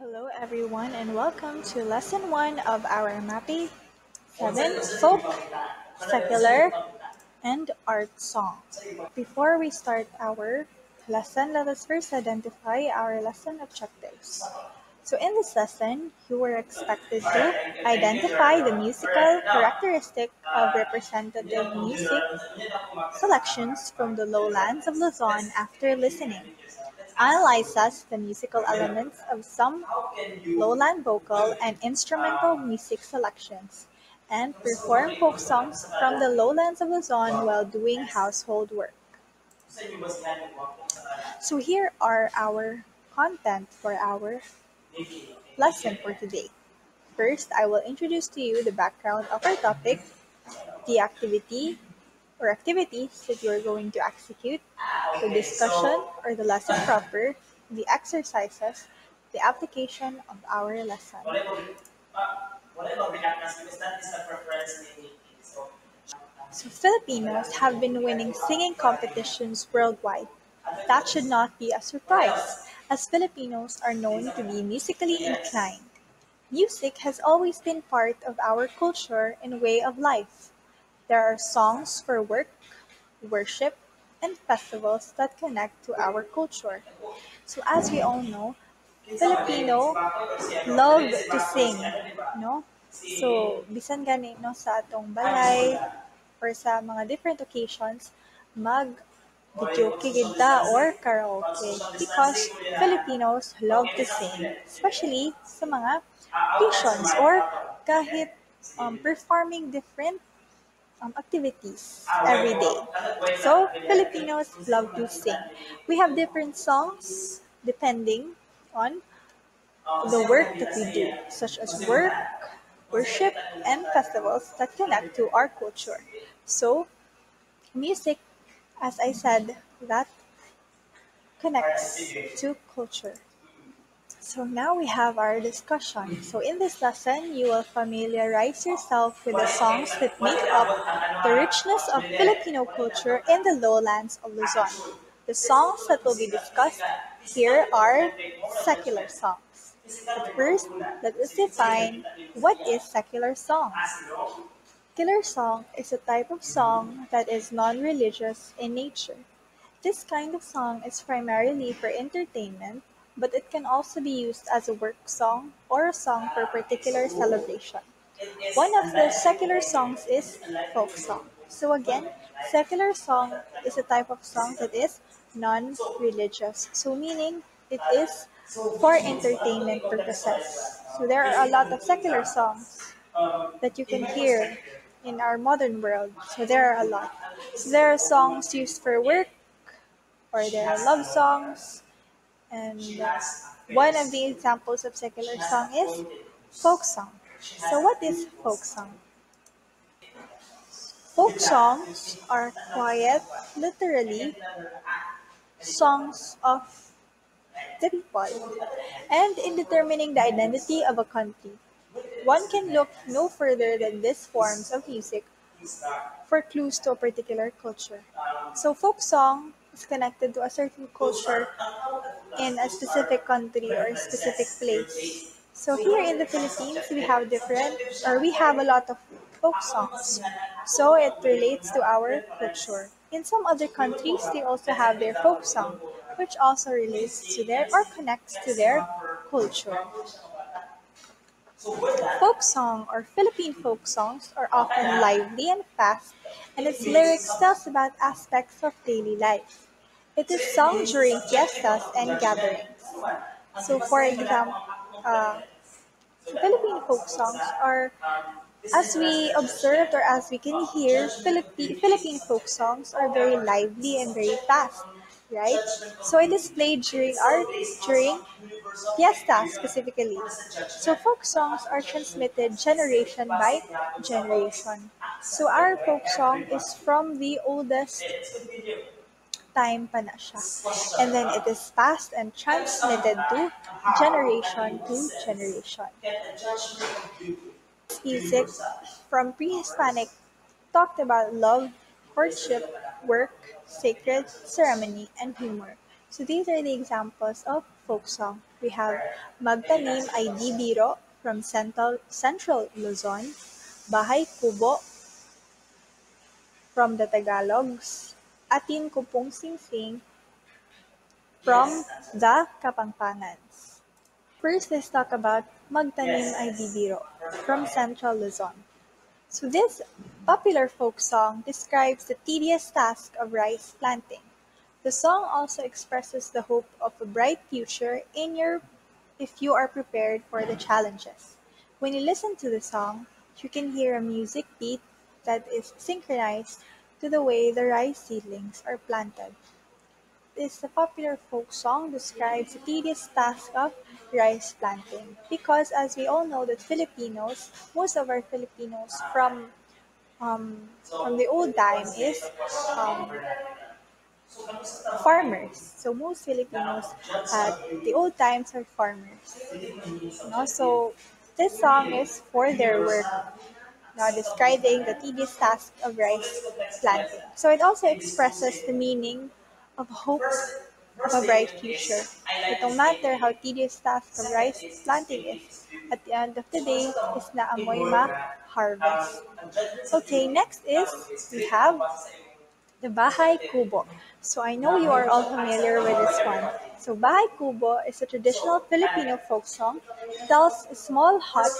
Hello, everyone, and welcome to Lesson 1 of our MAPI 7 Folk, Secular, and Art Song. Before we start our lesson, let us first identify our lesson objectives. So, in this lesson, you were expected to identify the musical characteristic of representative music selections from the lowlands of Luzon after listening. Analyzes the musical elements of some lowland vocal and instrumental music selections, and perform folk songs from the lowlands of Luzon while doing household work. So here are our content for our lesson for today. First, I will introduce to you the background of our topic, the activity or activities that you are going to execute, the discussion or the lesson proper, the exercises, the application of our lesson. So Filipinos have been winning singing competitions worldwide. That should not be a surprise, as Filipinos are known to be musically inclined. Music has always been part of our culture and way of life. There are songs for work, worship, and festivals that connect to our culture. So as we all know, Filipino love to sing, no? So bisan gani no sa atong balay or sa mga different occasions, mag videoke kita or karaoke because Filipinos love to sing, especially sa mga occasions or kahit performing different activities every day. So Filipinos love to sing. We have different songs depending on the work that we do, such as work, worship, and festivals that connect to our culture. So music, as I said, that connects to culture. So now we have our discussion. So in this lesson, you will familiarize yourself with the songs that make up the richness of Filipino culture in the lowlands of Luzon. The songs that will be discussed here are secular songs. But first, let us define what is secular song. Secular song is a type of song that is non-religious in nature. This kind of song is primarily for entertainment, but it can also be used as a work song or a song for a particular celebration. One of the secular songs is folk song. So again, secular song is a type of song that is non-religious. So meaning it is for entertainment purposes. So there are a lot of secular songs that you can hear in our modern world. So there are a lot. So there are songs used for work, or there are love songs, and one of the examples of secular song is folk song. So what is folk song? Folk songs are quiet, literally, songs of the people. And in determining the identity of a country, one can look no further than these forms of music for clues to a particular culture. So folk song is connected to a certain culture in a specific country or a specific place. So here in the Philippines, we have a lot of folk songs. So it relates to our culture. In some other countries, they also have their folk song, which also relates to their or connects to their culture. Folk song or Philippine folk songs are often lively and fast, and its lyrics tells about aspects of daily life. It is sung during fiestas and gatherings. So, for example, Philippine folk songs are, as we observed or as we can hear, Philippine folk songs are very lively and very fast, right? So it is played during fiesta specifically. So folk songs are transmitted generation by generation. So our folk song is from the oldest time pa na siya. And then it is passed and transmitted to generation. Music from pre-Hispanic talked about love, courtship, work, sacred, ceremony, and humor. So these are the examples of folk song. We have Magtanim ay Di Biro from Central Luzon, Bahay Kubo from the Tagalogs, Atin Kupong Singsing from the Kapampangans. First, let's talk about Magtanim ay Di Biro from Central Luzon. So this popular folk song describes the tedious task of rice planting. The song also expresses the hope of a bright future if you are prepared for the challenges. When you listen to the song, you can hear a music beat that is synchronized to the way the rice seedlings are planted. This popular folk song describes the tedious task of rice planting because as we all know that most of our Filipinos from the old time is um, farmers. So most Filipinos at the old times are farmers. So this song is for their work, now describing the tedious task of rice planting. So it also expresses the meaning of hope of a bright future. That no matter how tedious task of rice planting is, at the end of the day is na amoy ma-harvest. Okay, next is we have the Bahay Kubo. So I know you are all familiar with this one. So Bahay Kubo is a traditional Filipino folk song. It tells a small hut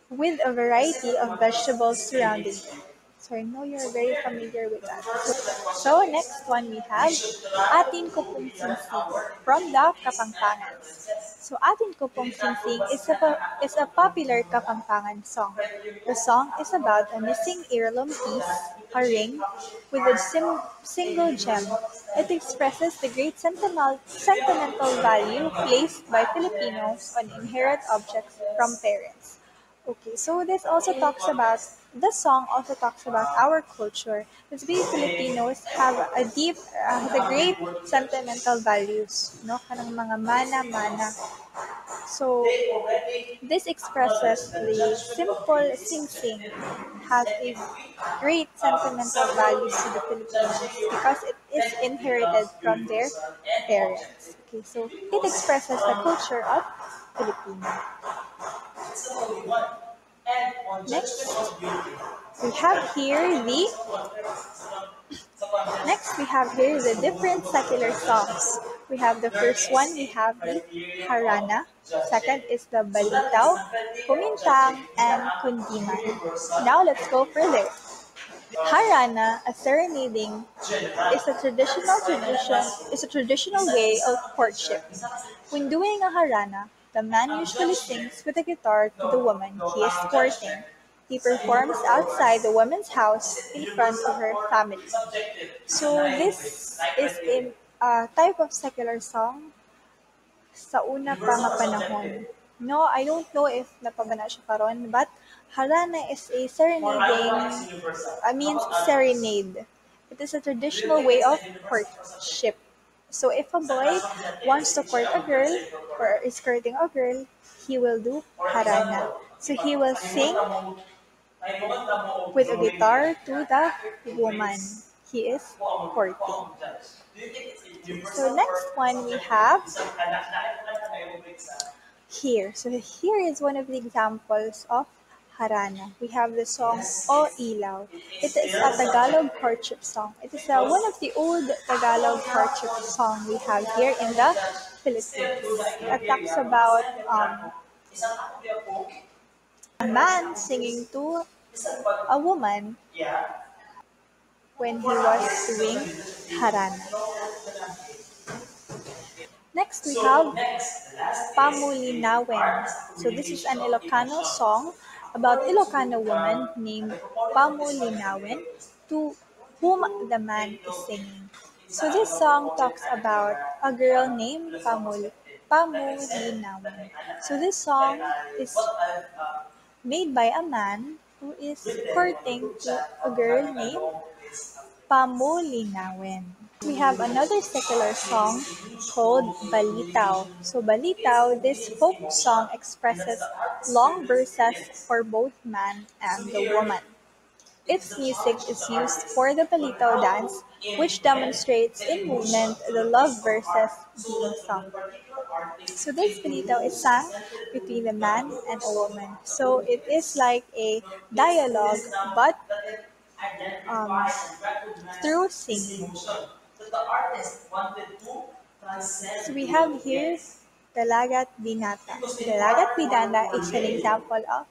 with a variety of vegetables surrounding it. So I know you're very familiar with that. So next one we have Atin Kupong Singsing from the Kapampangans. So Atin Kupong Singsing is a popular Kapampangan song. The song is about a missing heirloom piece, a ring, with a single gem. It expresses the great sentimental value placed by Filipinos on inherent objects from parents. Okay, so the song also talks about our culture. Because we Filipinos have has a great sentimental values, no? Kanang mga mana-mana. So, this expresses the simple sing-sing has a great sentimental values to the Filipinos because it is inherited from their parents. Okay, so it expresses the culture of Filipino. Next, we have here the Next, we have here the different secular songs. We have the first one, we have the Harana. Second is the Balitaw, Kumintang, and Kundiman. Now let's go further. Harana, a serenading, is a traditional way of courtship. When doing a harana, the man usually sings with a guitar to the woman he is courting. He performs outside the woman's house in front of her family. So this is a type of secular song sa una pa nga panahon. No, I don't know if napabana siya karon, but harana is a means serenade. It is a traditional way of courtship. So if a boy wants to court a girl or is courting a girl, he will do harana. So he will sing with a guitar to the woman he is courting. So next one we have here. So here is one of the examples of Harana. We have the song O Ilaw. It is a Tagalog courtship song. It is one of the old Tagalog courtship song we have here in the Philippines. It talks about a man singing to a woman when he was doing Harana. Next, we have Pamulinawen. So this is an Ilocano song about Ilocano woman named Pamulinawen to whom the man is singing. So this song talks about a girl named Pamulinawen. So this song is made by a man who is courting to a girl named Pamulinawen. We have another secular song called Balitaw. So Balitaw, this folk song expresses long verses for both man and the woman. Its music is used for the Balitaw dance which demonstrates in movement the love verses being sung. So this finito is sung between a man and a woman. So it is like a dialogue, but um, through singing. So we have here Dalagat Binata. Dalagat Binata is an example of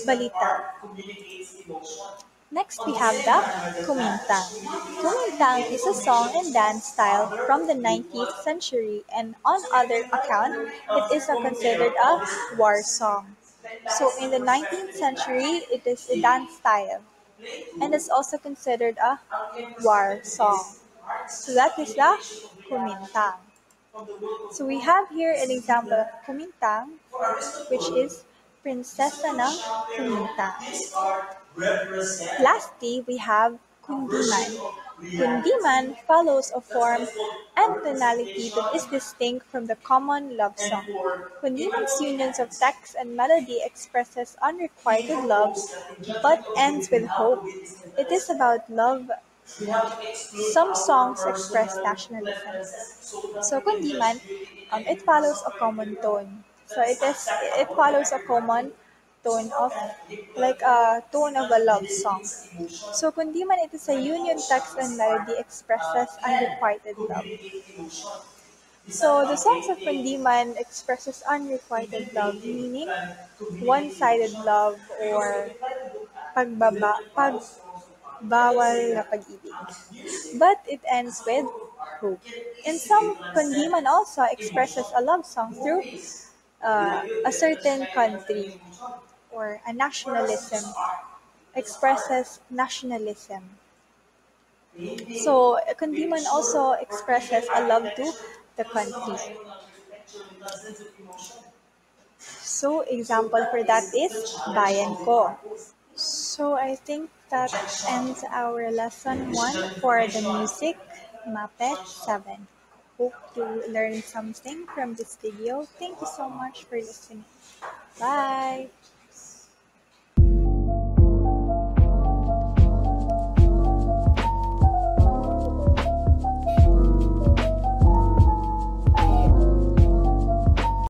balita. Next, we have the Kumintang. Kumintang is a song and dance style from the 19th century, and on other account, it is considered a war song. So in the 19th century, it is a dance style, and it's also considered a war song. So that is the Kumintang. So we have here an example of Kumintang, which is Prinsesa ng Kumintang. Lastly, we have Kundiman. Kundiman follows a form and tonality that is distinct from the common love song. Kundiman's unions of text and melody expresses unrequited love but ends with hope. It is about love. Some songs express nationalism. So Kundiman, it follows a common tone. So it follows a common tone of like a tone of a love song. So Kundiman, it is a union text and melody expresses unrequited love. So the songs of Kundiman expresses unrequited love, meaning one-sided love or pagbawal na pag-ibig. But it ends with hope. And some Kundiman also expresses a love song through a certain country or a nationalism, expresses nationalism. So Kundiman also expresses a love to the country. So example for that is Bayan Ko. So I think that ends our lesson 1 for the music, MAPE 7. Hope you learned something from this video. Thank you so much for listening. Bye!